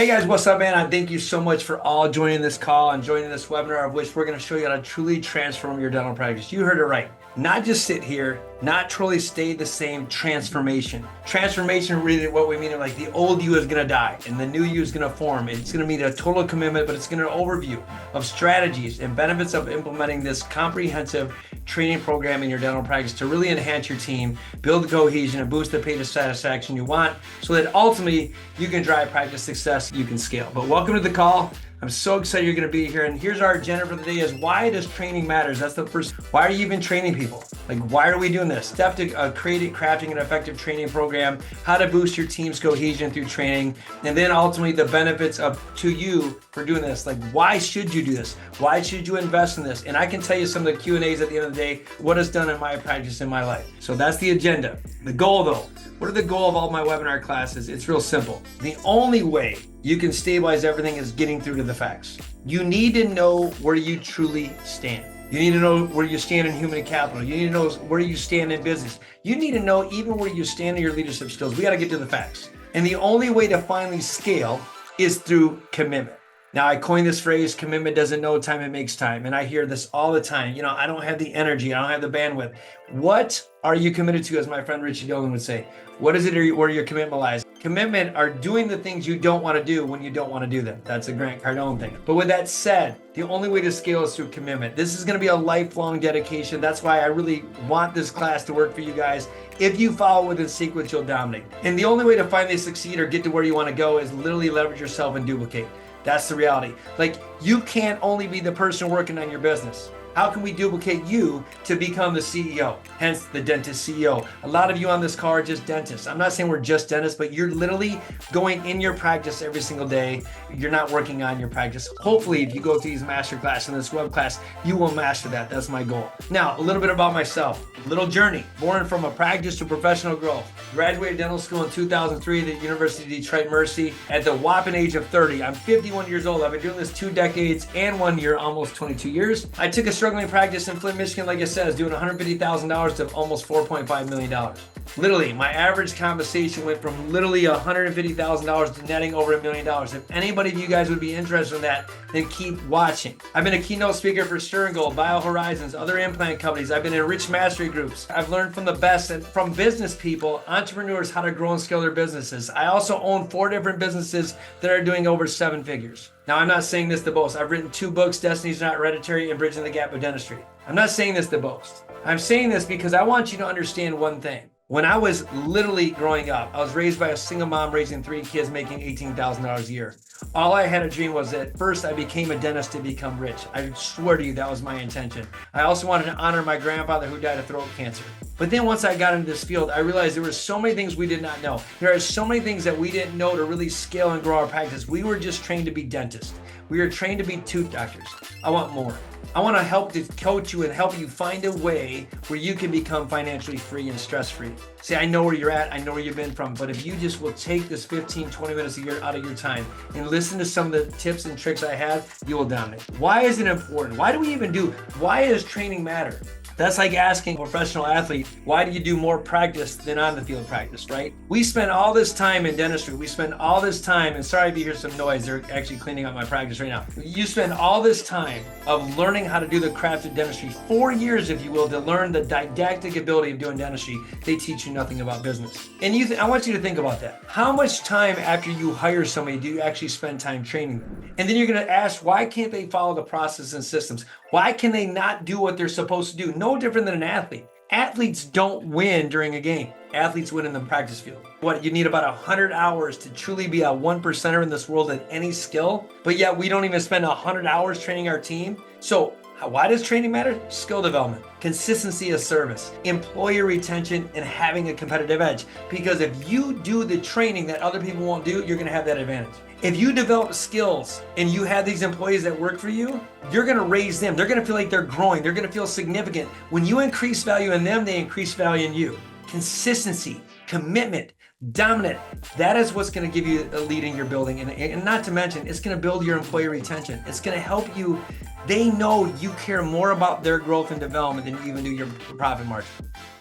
Hey guys, what's up, man? I thank you so much for all joining this call and joining this webinar, of which we're going to show you how to truly transform your dental practice. You heard it right. Not just sit here, not truly stay the same. Transformation. Transformation, really what we mean is like the old you is going to die and the new you is going to form. It's going to mean a total commitment, but it's going to overview of strategies and benefits of implementing this comprehensive training program in your dental practice to really enhance your team, build the cohesion, and boost the patient satisfaction you want so that ultimately you can drive practice success, you can scale. But welcome to the call. I'm so excited you're going to be here. And here's our agenda for the day is why does training matters? That's the first. Why are you even training people? Like, why are we doing this? Step to crafting an effective training program, how to boost your team's cohesion through training, and then ultimately the benefits to you for doing this. Like, why should you do this? Why should you invest in this? And I can tell you some of the Q&As at the end of the day, what it's done in my practice in my life. So that's the agenda. The goal though, what are the goal of all my webinar classes? It's real simple. The only way you can stabilize everything is getting through to the facts. You need to know where you truly stand. You need to know where you stand in human capital. You need to know where you stand in business. You need to know even where you stand in your leadership skills. We got to get to the facts. And the only way to finally scale is through commitment. Now, I coined this phrase, commitment doesn't know time, it makes time. And I hear this all the time. You know, I don't have the energy. I don't have the bandwidth. What are you committed to, as my friend Richie Dillon would say? What is it where your commitment lies? Commitment are doing the things you don't want to do when you don't want to do them. That's a Grant Cardone thing. But with that said, the only way to scale is through commitment. This is going to be a lifelong dedication. That's why I really want this class to work for you guys. If you follow within sequence, you'll dominate. And the only way to finally succeed or get to where you want to go is literally leverage yourself and duplicate. That's the reality. Like, you can't only be the person working on your business. How can we duplicate you to become the CEO? Hence the dentist CEO. A lot of you on this call are just dentists. I'm not saying we're just dentists, but you're literally going in your practice every single day. You're not working on your practice. Hopefully, if you go through these master class and this web class, you will master that. That's my goal. Now, a little bit about myself. Little journey, born from a practice to professional growth. Graduated dental school in 2003 at the University of Detroit Mercy at the whopping age of 30. I'm 51 years old. I've been doing this 2 decades and 1 year, almost 22 years. I took a struggling practice in Flint, Michigan, like I said, I was doing $150,000 to almost $4.5 million. Literally, my average compensation went from literally $150,000 to netting over $1 million. If anybody of you guys would be interested in that, then keep watching. I've been a keynote speaker for Stern Gold, Bio Horizons, other implant companies. I've been in rich mastery groups. I've learned from the best and from business people, entrepreneurs, how to grow and scale their businesses. I also own 4 different businesses that are doing over 7 figures. Now, I'm not saying this to boast. I've written 2 books, Destiny's Not Hereditary and Bridging the Gap of Dentistry. I'm not saying this to boast. I'm saying this because I want you to understand one thing. When I was literally growing up, I was raised by a single mom raising 3 kids making $18,000 a year. All I had a dream was that first I became a dentist to become rich. I swear to you, that was my intention. I also wanted to honor my grandfather who died of throat cancer. But then once I got into this field, I realized there were so many things we did not know. There are so many things that we didn't know to really scale and grow our practice. We were just trained to be dentists. We were trained to be tooth doctors. I want more. I want to help to coach you and help you find a way where you can become financially free and stress-free. See, I know where you're at. I know where you've been from. But if you just will take this 15, 20 minutes a year out of your time and listen to some of the tips and tricks I have, you will dominate. Why is it important? Why do we even do? Why does training matter? That's like asking a professional athlete, why do you do more practice than on the field practice, right? We spend all this time in dentistry. We spend all this time, and sorry if you hear some noise, they're actually cleaning up my practice right now. You spend all this time of learning how to do the craft of dentistry, 4 years, if you will, to learn the didactic ability of doing dentistry. They teach you nothing about business. And I want you to think about that. How much time after you hire somebody do you actually spend time training them? And then you're gonna ask, why can't they follow the process and systems? Why can they not do what they're supposed to do? No different than an athlete. Athletes don't win during a game. Athletes win in the practice field. What, you need about 100 hours to truly be a 1%er in this world at any skill, but yet we don't even spend 100 hours training our team. So why does training matter? Skill development, consistency of service, employer retention, and having a competitive edge. Because if you do the training that other people won't do, you're gonna have that advantage. If you develop skills and you have these employees that work for you, you're gonna raise them. They're gonna feel like they're growing. They're gonna feel significant. When you increase value in them, they increase value in you. Consistency, commitment, dominant. That is what's gonna give you a lead in your building. And not to mention, it's gonna build your employee retention. It's gonna help you. They know you care more about their growth and development than you even do your profit margin.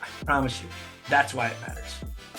I promise you, that's why it matters.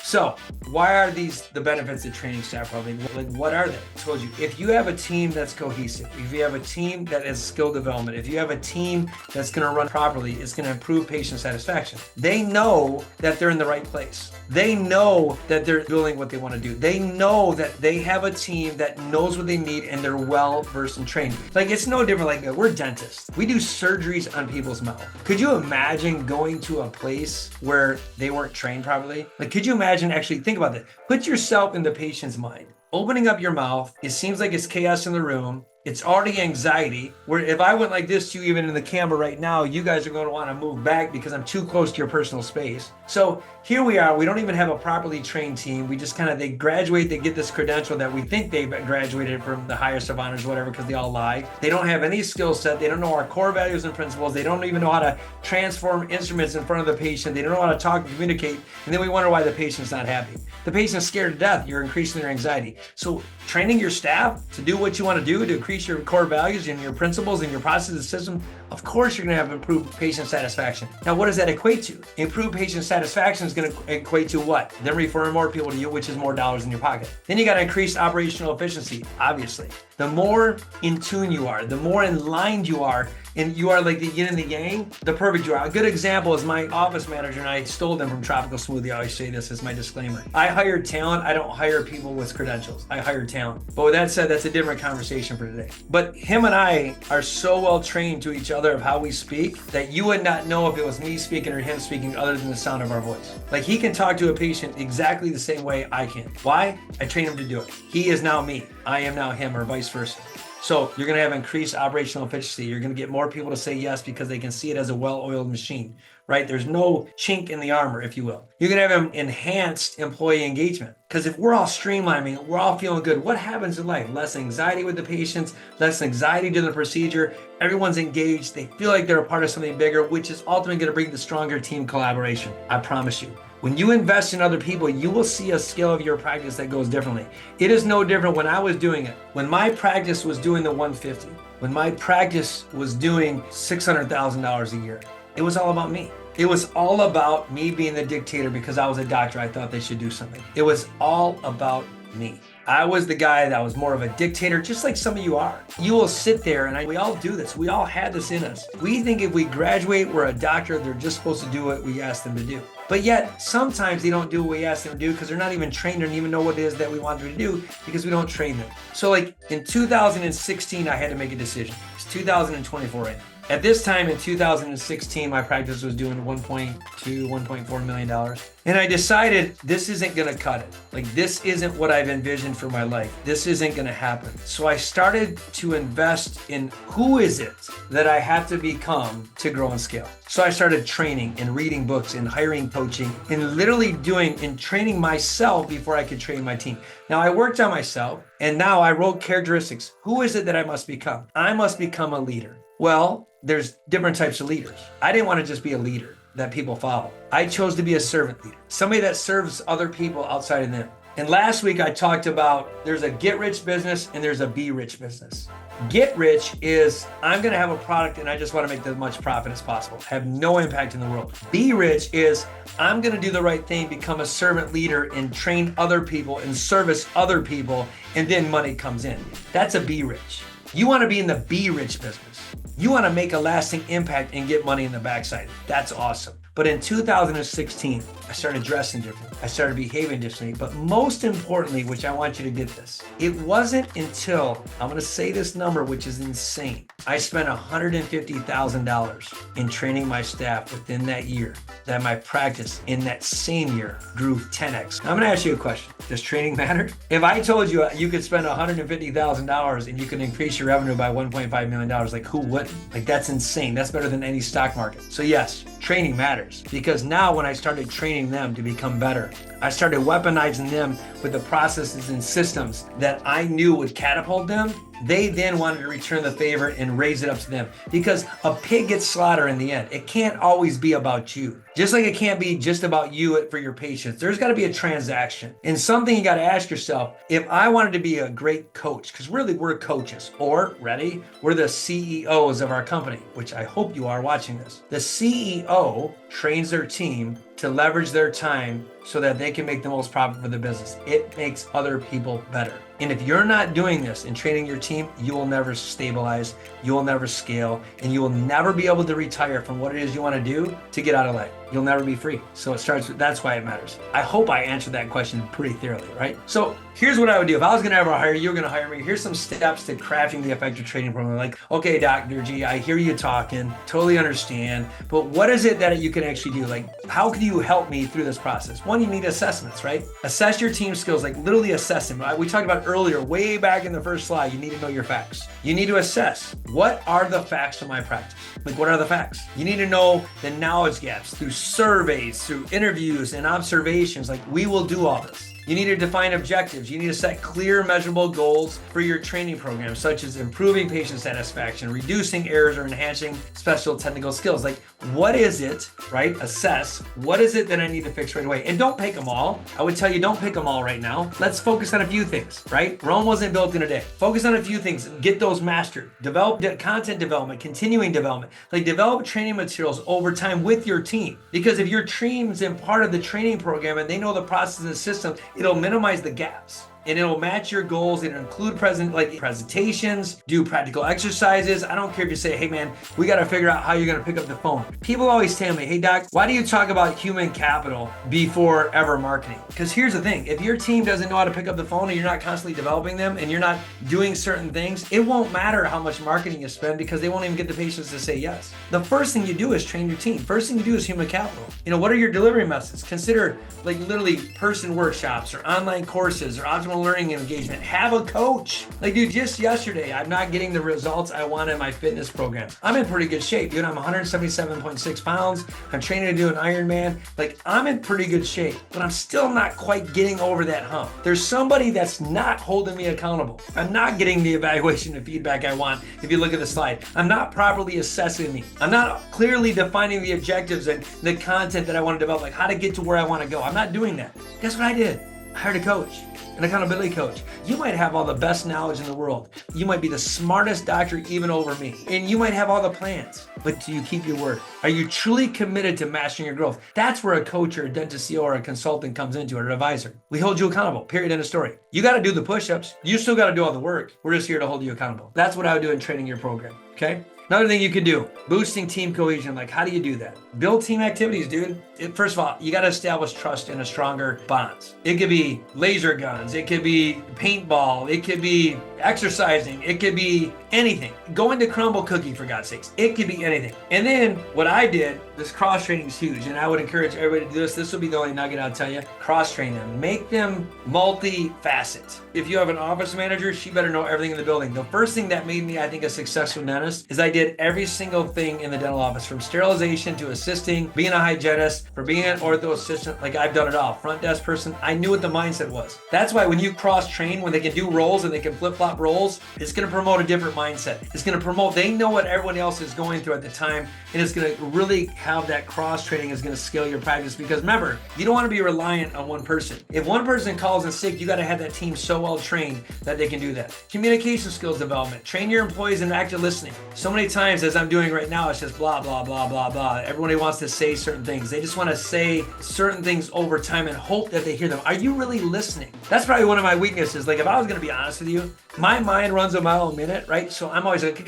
So why are these the benefits of training staff properly? Like, what are they? I told you, if you have a team that's cohesive, if you have a team that has skill development, if you have a team that's going to run properly, it's going to improve patient satisfaction. They know that they're in the right place. They know that they're doing what they want to do. They know that they have a team that knows what they need and they're well versed and trained. Like, it's no different. Like, we're dentists. We do surgeries on people's mouth. Could you imagine going to a place where they weren't trained properly? Like, could you imagine actually think about that? Put yourself in the patient's mind. Opening up your mouth, it seems like it's chaos in the room. It's already anxiety, where if I went like this to you, even in the camera right now, you guys are going to want to move back because I'm too close to your personal space. So here we are. We don't even have a properly trained team. We just they graduate, they get this credential that we think they've graduated from the highest of honors, whatever, because they all lie. They don't have any skill set. They don't know our core values and principles. They don't even know how to transform instruments in front of the patient. They don't know how to talk and communicate. And then we wonder why the patient's not happy. The patient's scared to death. You're increasing their anxiety. So training your staff to do what you want to do, to increase your core values and your principles and your process and system, of course you're going to have improved patient satisfaction. Now, what does that equate to? Improved patient satisfaction is going to equate to what? Then referring more people to you, which is more dollars in your pocket. Then you got to increase operational efficiency, obviously. The more in tune you are, the more in line you are, and you are like the yin and the yang, the perfect you are. A good example is my office manager, and I stole them from Tropical Smoothie. I always say this as my disclaimer. I hire talent. I don't hire people with credentials. I hire talent. But with that said, that's a different conversation for today. But him and I are so well trained to each other of how we speak that you would not know if it was me speaking or him speaking other than the sound of our voice. Like, he can talk to a patient exactly the same way I can. Why? I train him to do it. He is now me. I am now him, or vice versa. So you're going to have increased operational efficiency. You're going to get more people to say yes because they can see it as a well-oiled machine, right? There's no chink in the armor, if you will. You're going to have enhanced employee engagement, because if we're all streamlining, we're all feeling good, what happens in life? Less anxiety with the patients, less anxiety during the procedure. Everyone's engaged. They feel like they're a part of something bigger, which is ultimately going to bring the stronger team collaboration. I promise you. When you invest in other people, you will see a scale of your practice that goes differently. It is no different when I was doing it. When my practice was doing the 150, when my practice was doing $600,000 a year, it was all about me. It was all about me being the dictator because I was a doctor. I thought they should do something. It was all about me. I was the guy that was more of a dictator, just like some of you are. You will sit there, and we all do this. We all had this in us. We think if we graduate, we're a doctor, they're just supposed to do what we ask them to do. But yet, sometimes they don't do what we ask them to do because they're not even trained or even know what it is that we want them to do because we don't train them. So like in 2016, I had to make a decision. It's 2024 right now. At this time in 2016, my practice was doing $1.2, $1.4 million. And I decided this isn't going to cut it. Like, this isn't what I've envisioned for my life. This isn't going to happen. So I started to invest in who is it that I have to become to grow and scale. So I started training and reading books and hiring coaching and literally doing and training myself before I could train my team. Now, I worked on myself, and now I wrote characteristics. Who is it that I must become? I must become a leader. Well, there's different types of leaders. I didn't want to just be a leader that people follow. I chose to be a servant leader, somebody that serves other people outside of them. And last week I talked about there's a get rich business and there's a be rich business. Get rich is I'm going to have a product and I just want to make as much profit as possible, have no impact in the world. Be rich is I'm going to do the right thing, become a servant leader and train other people and service other people, and then money comes in. That's a be rich. You want to be in the be rich business. You want to make a lasting impact and get money in the backside. That's awesome. But in 2016, I started dressing differently. I started behaving differently. But most importantly, which I want you to get this, it wasn't until, I'm going to say this number, which is insane. I spent $150,000 in training my staff within that year, that my practice in that same year grew 10x. Now, I'm going to ask you a question. Does training matter? If I told you you could spend $150,000 and you can increase your revenue by $1.5 million, like, who wouldn't? Like, that's insane. That's better than any stock market. So yes, training matters, because now when I started training them to become better, I started weaponizing them with the processes and systems that I knew would catapult them. They then wanted to return the favor and raise it up to them, because a pig gets slaughtered in the end. It can't always be about you. Just like it can't be just about you for your patients. There's got to be a transaction and something you got to ask yourself. If I wanted to be a great coach, because really we're coaches, or ready, we're the CEOs of our company, which I hope you are watching this. The CEO trains their team to leverage their time so that they can make the most profit for the business. It makes other people better. And if you're not doing this and training your team, you will never stabilize, you will never scale, and you will never be able to retire from what it is you want to do to get out of life. You'll never be free. So it starts with, that's why it matters. I hope I answered that question pretty thoroughly, right? So here's what I would do. If I was going to ever hire you, you're going to hire me. Here's some steps to crafting the effective training program. Like, okay, Dr. G, I hear you talking, totally understand, but what is it that you can actually do? Like, how can you help me through this process? One, you need assessments, right? Assess your team skills, like literally assess them. We talked about earlier, way back in the first slide, you need to know your facts. You need to assess, what are the facts of my practice? Like, what are the facts? You need to know the knowledge gaps through surveys, through interviews and observations. Like, we will do all this. You need to define objectives. You need to set clear, measurable goals for your training program, such as improving patient satisfaction, reducing errors, or enhancing special technical skills. Like, what is it, right? Assess, what is it that I need to fix right away? And don't pick them all. I would tell you, don't pick them all right now. Let's focus on a few things, right? Rome wasn't built in a day. Focus on a few things, get those mastered. Develop content development, continuing development. Like, develop training materials over time with your team. Because if your team's in part of the training program and they know the process and system, it'll minimize the gaps. And it'll match your goals. It'll include presentations, do practical exercises. I don't care if you say, hey man, we got to figure out how you're going to pick up the phone. People always tell me, hey doc, why do you talk about human capital before ever marketing? Because here's the thing, if your team doesn't know how to pick up the phone and you're not constantly developing them and you're not doing certain things, it won't matter how much marketing you spend because they won't even get the patients to say yes. The first thing you do is train your team. First thing you do is human capital. What are your delivery methods? Consider like literally person workshops or online courses or optimal learning engagement. Have a coach. Like, dude, just yesterday, I'm not getting the results I want in my fitness program. I'm in pretty good shape, dude. I'm 177.6 pounds. I'm training to do an Ironman. Like, I'm in pretty good shape, but I'm still not quite getting over that hump. There's somebody that's not holding me accountable. I'm not getting the evaluation and feedback I want. If you look at the slide, I'm not properly assessing me. I'm not clearly defining the objectives and the content that I want to develop, like how to get to where I want to go. I'm not doing that. Guess what I did? I hired a coach. An accountability coach. You might have all the best knowledge in the world. You might be the smartest doctor even over me. And you might have all the plans, but do you keep your word? Are you truly committed to mastering your growth? That's where a coach or a dentist CEO or a consultant comes into, or an advisor. We hold you accountable, period, end of story. You got to do the push-ups. You still got to do all the work. We're just here to hold you accountable. That's what I would do in training your program, okay? Another thing you can do, boosting team cohesion. Like, how do you do that? Build team activities, dude. First of all, you got to establish trust in a stronger bonds. It could be laser guns. It could be paintball. It could be exercising. It could be anything. Going to crumble cookie, for God's sakes. It could be anything. And then what I did, this cross training is huge. And I would encourage everybody to do this. This will be the only nugget I'll tell you. Cross train them. Make them multi-facet. If you have an office manager, she better know everything in the building. The first thing that made me, I think, a successful dentist is I did every single thing in the dental office, from sterilization to assisting, being a hygienist, for being an ortho assistant. Like, I've done it all. Front desk person, I knew what the mindset was. That's why when you cross train, when they can do roles and they can flip flop roles, it's going to promote a different mindset. It's going to promote, they know what everyone else is going through at the time, and it's going to really have that cross training is going to scale your practice. Because remember, you don't want to be reliant on one person. If one person calls in sick, you got to have that team so well trained that they can do that. Communication skills development. Train your employees in active listening. So many times, as I'm doing right now, it's just blah, blah, blah, blah, blah. Everybody wants to say certain things. They just want to say certain things over time and hope that they hear them. Are you really listening? That's probably one of my weaknesses. Like, if I was going to be honest with you, my mind runs a mile a minute, right? So I'm always like,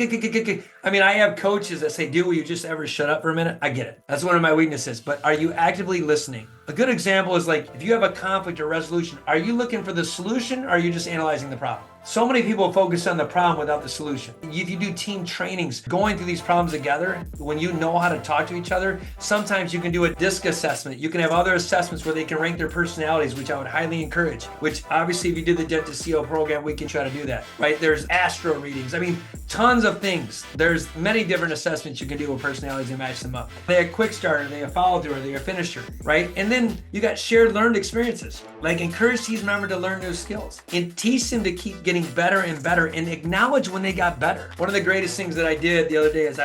I mean, I have coaches that say, dude, will you just ever shut up for a minute? I get it. That's one of my weaknesses. But are you actively listening? A good example is like, if you have a conflict or resolution, are you looking for the solution or are you just analyzing the problem? So many people focus on the problem without the solution. If you do team trainings, going through these problems together, when you know how to talk to each other, sometimes you can do a DISC assessment. You can have other assessments where they can rank their personalities, which I would highly encourage, which obviously if you did the dentist CEO program, we can try to do that, right? There's astro readings. I mean, tons of things. There's many different assessments you can do with personalities and match them up. They are quick starter, they are follow through, they are finisher, right? And then you got shared learned experiences. Like, encourage team members to learn new skills and teach them to keep getting better and better and acknowledge when they got better. One of the greatest things that I did the other day is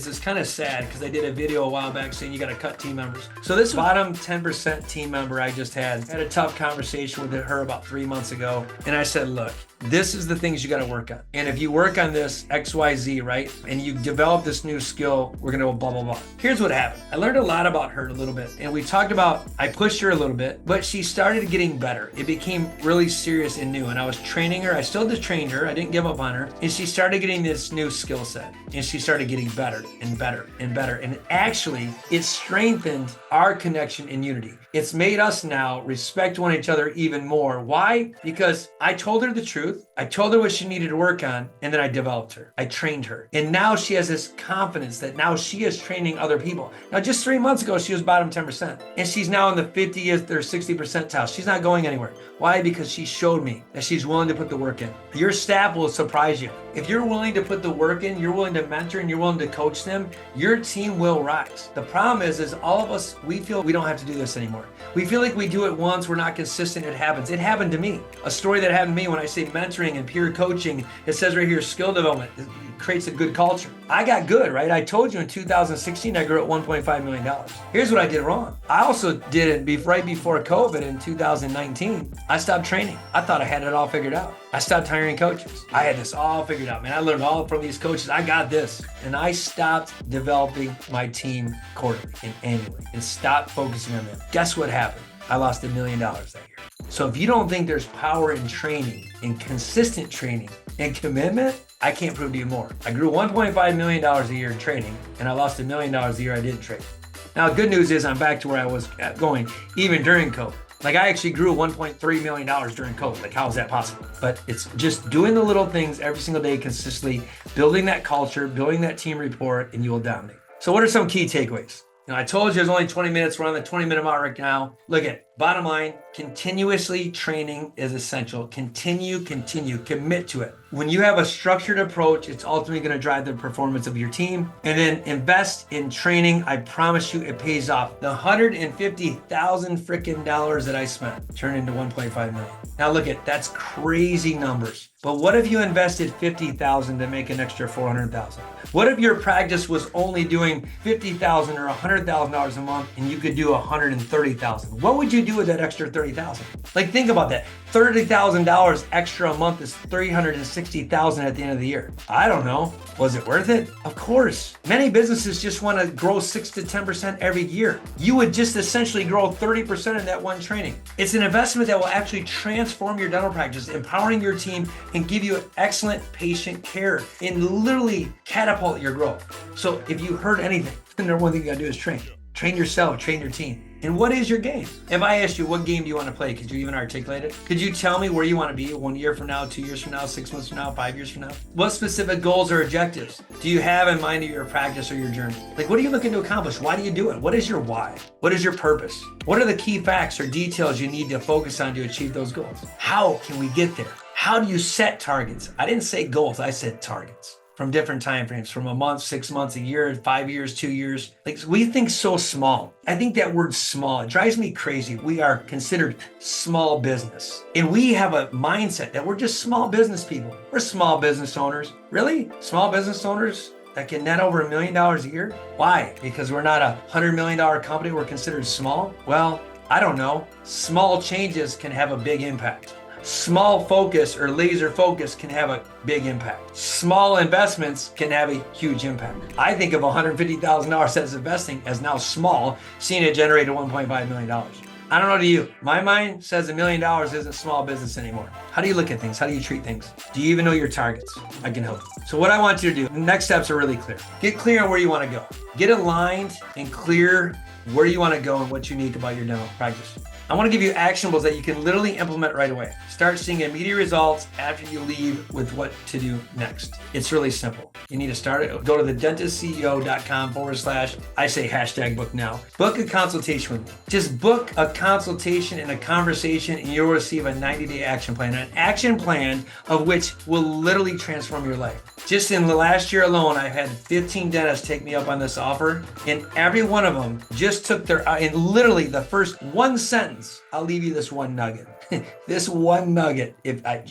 it's kind of sad because I did a video a while back saying you got to cut team members. So this bottom 10% team member I just had a tough conversation with her about 3 months ago. And I said, look, this is the things you got to work on. And if you work on this XYZ, right, and you develop this new skill, we're going to go blah, blah, blah. Here's what happened. I learned a lot about her a little bit. And we talked about, I pushed her a little bit, but she started getting better. It became really serious and new. And I was training her. I still just trained her. I didn't give up on her. And she started getting this new skill set. And she started getting better and better and better. And actually, it strengthened our connection and unity. It's made us now respect one another even more. Why? Because I told her the truth. I told her what she needed to work on, and then I developed her. I trained her. And now she has this confidence that now she is training other people. Now, just 3 months ago, she was bottom 10%. And she's now in the 50th or 60 percentile. She's not going anywhere. Why? Because she showed me that she's willing to put the work in. Your staff will surprise you. If you're willing to put the work in, you're willing to mentor, and you're willing to coach them, your team will rise. The problem is all of us, we feel we don't have to do this anymore. We feel like we do it once, we're not consistent, it happens. It happened to me. A story that happened to me when I say mentoring and peer coaching, it says right here, skill development. It creates a good culture. I got good, right? I told you in 2016, I grew at $1.5 million. Here's what I did wrong. I also did it right before COVID in 2019. I stopped training. I thought I had it all figured out. I stopped hiring coaches. I had this all figured out, man. I learned all from these coaches. I got this. And I stopped developing my team quarterly and annually and stopped focusing on them. Guess what happened? I lost $1 million that year. So if you don't think there's power in training, in consistent training and commitment, I can't prove to you more. I grew $1.5 million a year in training, and I lost $1 million a year I didn't train. Now, the good news is I'm back to where I was going even during COVID. Like I actually grew $1.3 million during COVID. Like how is that possible? But it's just doing the little things every single day consistently, building that culture, building that team rapport, and you will dominate. So what are some key takeaways? Now, I told you there's only 20 minutes. We're on the 20-minute mark right now. Look at bottom line, continuously training is essential. Continue, commit to it. When you have a structured approach, it's ultimately going to drive the performance of your team. And then invest in training. I promise you it pays off. The $150,000 freaking dollars that I spent turned into 1.5 million. Now look at, that's crazy numbers. But what if you invested $50,000 to make an extra $400,000? What if your practice was only doing $50,000 or $100,000 a month and you could do $130,000? What would you do with that extra $30,000? Like think about that. $30,000 extra a month is $360,000 at the end of the year. I don't know. Was it worth it? Of course. Many businesses just want to grow 6 to 10% every year. You would just essentially grow 30% in that one training. It's an investment that will actually transform your dental practice, empowering your team and give you excellent patient care and literally catapult your growth. So if you heard anything, the number one thing you gotta do is train. Train yourself, train your team. And what is your game? If I asked you, what game do you want to play? Could you even articulate it? Could you tell me where you want to be 1 year from now, 2 years from now, 6 months from now, 5 years from now? What specific goals or objectives do you have in mind of your practice or your journey? Like, what are you looking to accomplish? Why do you do it? What is your why? What is your purpose? What are the key facts or details you need to focus on to achieve those goals? How can we get there? How do you set targets? I didn't say goals, I said targets. From different time frames, from a month, 6 months, a year, 5 years, 2 years. Like we think so small. I think that word small, it drives me crazy. We are considered small business. And we have a mindset that we're just small business people. We're small business owners. Really? Small business owners that can net over $1 million a year? Why? Because we're not a $100 million company, we're considered small? Well, I don't know. Small changes can have a big impact. Small focus or laser focus can have a big impact. Small investments can have a huge impact. I think of $150,000 as investing as now small, seeing it generated $1.5 million. I don't know to you. My mind says $1 million isn't small business anymore. How do you look at things? How do you treat things? Do you even know your targets? I can help you. So what I want you to do, the next steps are really clear. Get clear on where you want to go. Get aligned and clear where you want to go and what you need about your dental practice. I want to give you actionables that you can literally implement right away. Start seeing immediate results after you leave with what to do next. It's really simple. You need to start it. Go to thedentistceo.com/ I say hashtag book now. Book a consultation with me. Just book a consultation and a conversation and you'll receive a 90-day action plan. An action plan of which will literally transform your life. Just in the last year alone, I've had 15 dentists take me up on this offer, and every one of them just took their, in literally the first one sentence, I'll leave you this one nugget. This one nugget,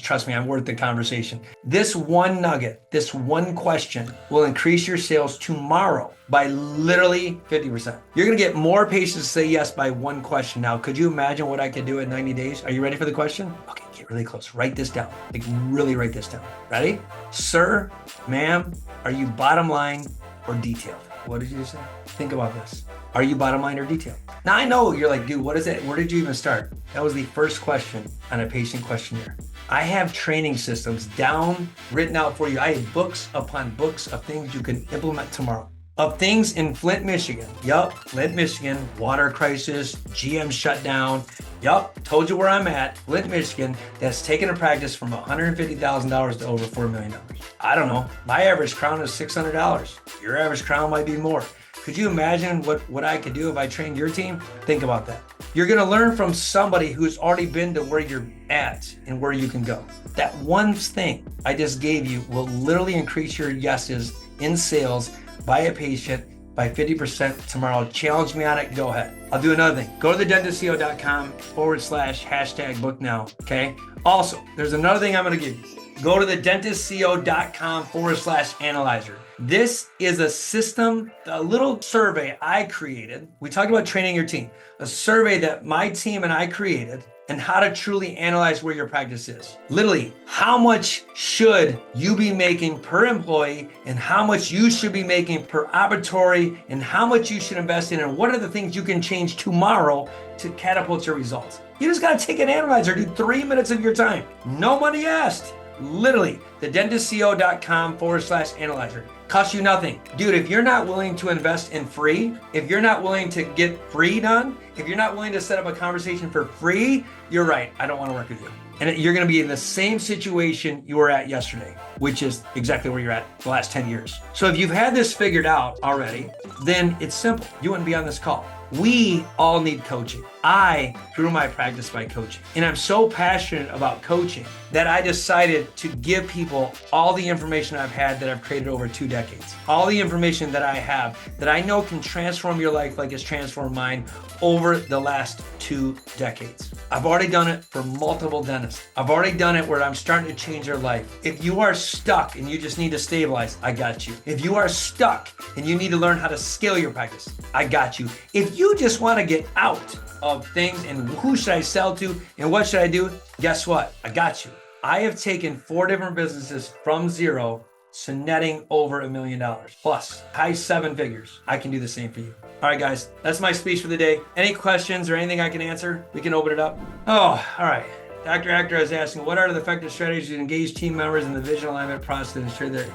trust me, I'm worth the conversation. This one nugget, this one question will increase your sales tomorrow by literally 50%. You're gonna get more patients say yes by one question. Now, could you imagine what I could do in 90 days? Are you ready for the question? Okay. Get really close. Write this down. Like really write this down. Ready? Sir, ma'am, are you bottom line or detailed? What did you say? Think about this. Are you bottom line or detailed? Now I know you're like, dude, what is it? Where did you even start? That was the first question on a patient questionnaire. I have training systems down, written out for you. I have books upon books of things you can implement tomorrow. Of things in Flint, Michigan. Yup, Flint, Michigan, water crisis, GM shutdown. Yup, told you where I'm at. Flint, Michigan, that's taken a practice from $150,000 to over $4 million. I don't know. My average crown is $600. Your average crown might be more. Could you imagine what I could do if I trained your team? Think about that. You're gonna learn from somebody who's already been to where you're at and where you can go. That one thing I just gave you will literally increase your yeses in sales by a patient by 50% tomorrow. Challenge me on it, go ahead. I'll do another thing. Go to thedentistco.com/book now, okay? Also, there's another thing I'm gonna give you. Go to thedentistco.com/analyzer. This is a system, a little survey I created. We talked about training your team. A survey that my team and I created and how to truly analyze where your practice is. Literally, how much should you be making per employee and how much you should be making per operatory and how much you should invest in and what are the things you can change tomorrow to catapult your results. You just gotta take an analyzer, do 3 minutes of your time. No money asked. Literally, thedentistco.com/analyzer. Costs you nothing. Dude, if you're not willing to invest in free, if you're not willing to get free done, if you're not willing to set up a conversation for free, you're right. I don't want to work with you. And you're going to be in the same situation you were at yesterday, which is exactly where you're at the last 10 years. So if you've had this figured out already, then it's simple. You wouldn't be on this call. We all need coaching. I grew my practice by coaching. And I'm so passionate about coaching that I decided to give people all the information I've had that I've created over 2 decades. All the information that I have that I know can transform your life like it's transformed mine over the last 2 decades. I've already done it for multiple dentists. I've already done it where I'm starting to change their life. If you are stuck and you just need to stabilize, I got you. If you are stuck and you need to learn how to scale your practice, I got you. If you just want to get out of things and who should I sell to and what should I do, guess what? I got you. I have taken 4 different businesses from zero to netting over $1 million plus high 7 figures. I can do the same for you. All right, guys, that's my speech for the day. Any questions or anything I can answer? We can open it up. Oh, all right. Dr. Actor is asking, what are the effective strategies to engage team members in the vision alignment process to ensure their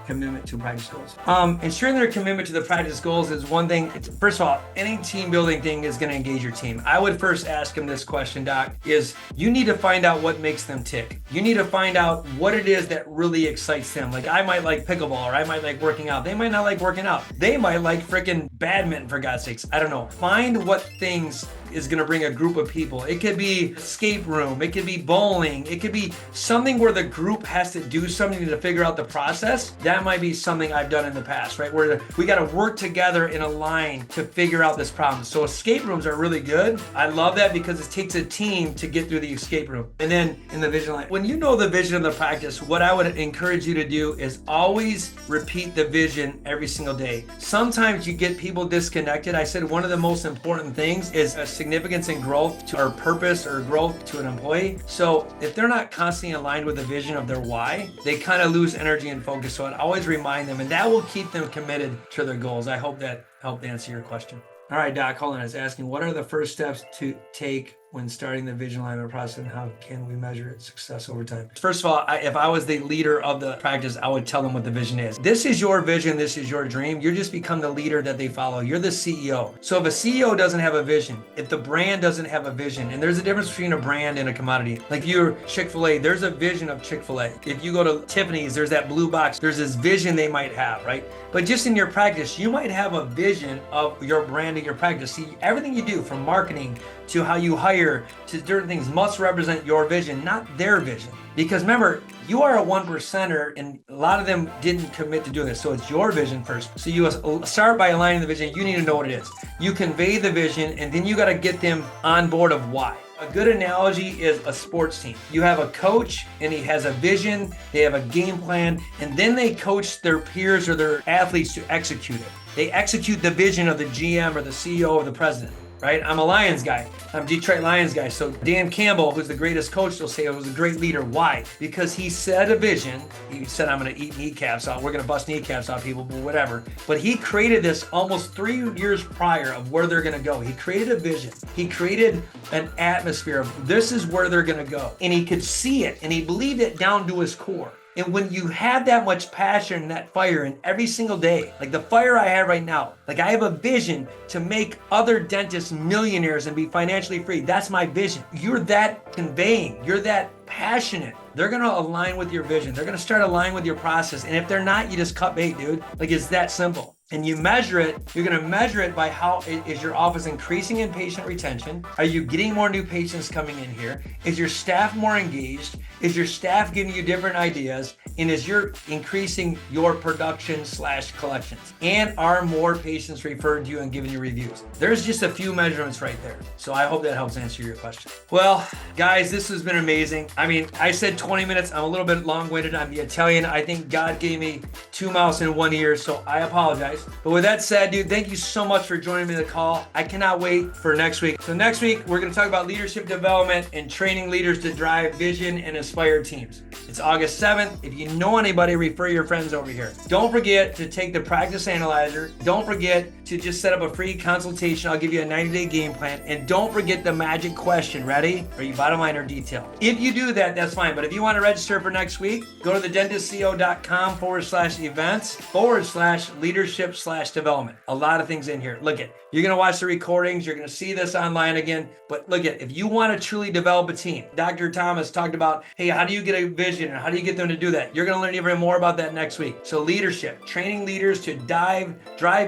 commitment to practice goals? Ensuring their commitment to the practice goals is one thing. First of all, any team building thing is going to engage your team. I would first ask them this question, Doc, is you need to find out what makes them tick. You need to find out what it is that really excites them. Like I might like pickleball or I might like working out. They might not like working out. They might like freaking badminton, for God's sakes. I don't know. Find what things is going to bring a group of people. It could be escape room. It could be bowling. It could be something where the group has to do something to figure out the process. That might be something I've done in the past, right? Where we got to work together in a line to figure out this problem. So escape rooms are really good. I love that because it takes a team to get through the escape room. And then in the vision line, when you know the vision of the practice, what I would encourage you to do is always repeat the vision every single day. Sometimes you get people disconnected. I said one of the most important things is a significance and growth to our purpose or growth to an employee. So if they're not constantly aligned with the vision of their why, they kind of lose energy and focus. So I'd always remind them, and that will keep them committed to their goals. I hope that helped answer your question. All right, Doc Holland is asking, what are the first steps to take when starting the vision alignment process and how can we measure its success over time? First of all, if I was the leader of the practice, I would tell them what the vision is. This is your vision. This is your dream. You just become the leader that they follow. You're the CEO. So if a CEO doesn't have a vision, if the brand doesn't have a vision, and there's a difference between a brand and a commodity. Like you're Chick-fil-A, there's a vision of Chick-fil-A. If you go to Tiffany's, there's that blue box. There's this vision they might have, right? But just in your practice, you might have a vision of your brand and your practice. See, everything you do from marketing to how you hire to different things must represent your vision, not their vision. Because remember, you are a 1%er and a lot of them didn't commit to doing this. So it's your vision first. So you start by aligning the vision. You need to know what it is. You convey the vision and then you got to get them on board of why. A good analogy is a sports team. You have a coach and he has a vision, they have a game plan, and then they coach their peers or their athletes to execute it. They execute the vision of the GM or the CEO or the president. right? I'm a Lions guy. I'm a Detroit Lions guy. So Dan Campbell, who's the greatest coach, they'll say, was a great leader. Why? Because he set a vision. He said, I'm going to eat kneecaps out. We're going to bust kneecaps out people, but whatever. But he created this almost 3 years prior of where they're going to go. He created a vision. He created an atmosphere of this is where they're going to go. And he could see it, and he believed it down to his core. And when you have that much passion and that fire in every single day, like the fire I have right now, like I have a vision to make other dentists millionaires and be financially free. That's my vision. You're that conveying. You're that passionate. They're going to align with your vision. They're going to start aligning with your process. And if they're not, you just cut bait, dude. Like it's that simple. And you measure it, you're going to measure it by how is your office increasing in patient retention? Are you getting more new patients coming in here? Is your staff more engaged? Is your staff giving you different ideas? And is you're increasing your production / collections? And are more patients referred to you and giving you reviews? There's just a few measurements right there. So I hope that helps answer your question. Well, guys, this has been amazing. I mean, I said 20 minutes. I'm a little bit long-winded. I'm the Italian. I think God gave me 2 mouths in 1 ear, so I apologize. But with that said, dude, thank you so much for joining me on the call. I cannot wait for next week. So next week, we're going to talk about leadership development and training leaders to drive vision and inspire teams. It's August 7th. If you know anybody, refer your friends over here. Don't forget to take the practice analyzer. Don't forget to just set up a free consultation. I'll give you a 90-day game plan. And don't forget the magic question. Ready? Are you bottom line or detail? If you do that, that's fine. But if you want to register for next week, go to thedentistco.com/events/leadership/development. A lot of things in here. Look at, you're going to watch the recordings. You're going to see this online again. But look at, if you want to truly develop a team, Dr. Thomas talked about, hey, how do you get a vision and how do you get them to do that? You're going to learn even more about that next week. So leadership, training leaders to drive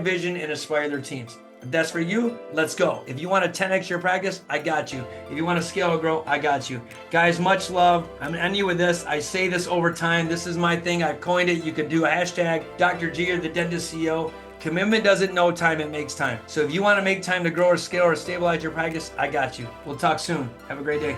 vision and inspire their teams. If that's for you, let's go. If you want to 10x your practice, I got you. If you want to scale or grow, I got you. Guys, much love. I'm going to end you with this. I say this over time. This is my thing. I've coined it. You can do a hashtag Dr. G or the Dentist CEO. Commitment doesn't know time, it makes time. So if you want to make time to grow or scale or stabilize your practice, I got you. We'll talk soon. Have a great day.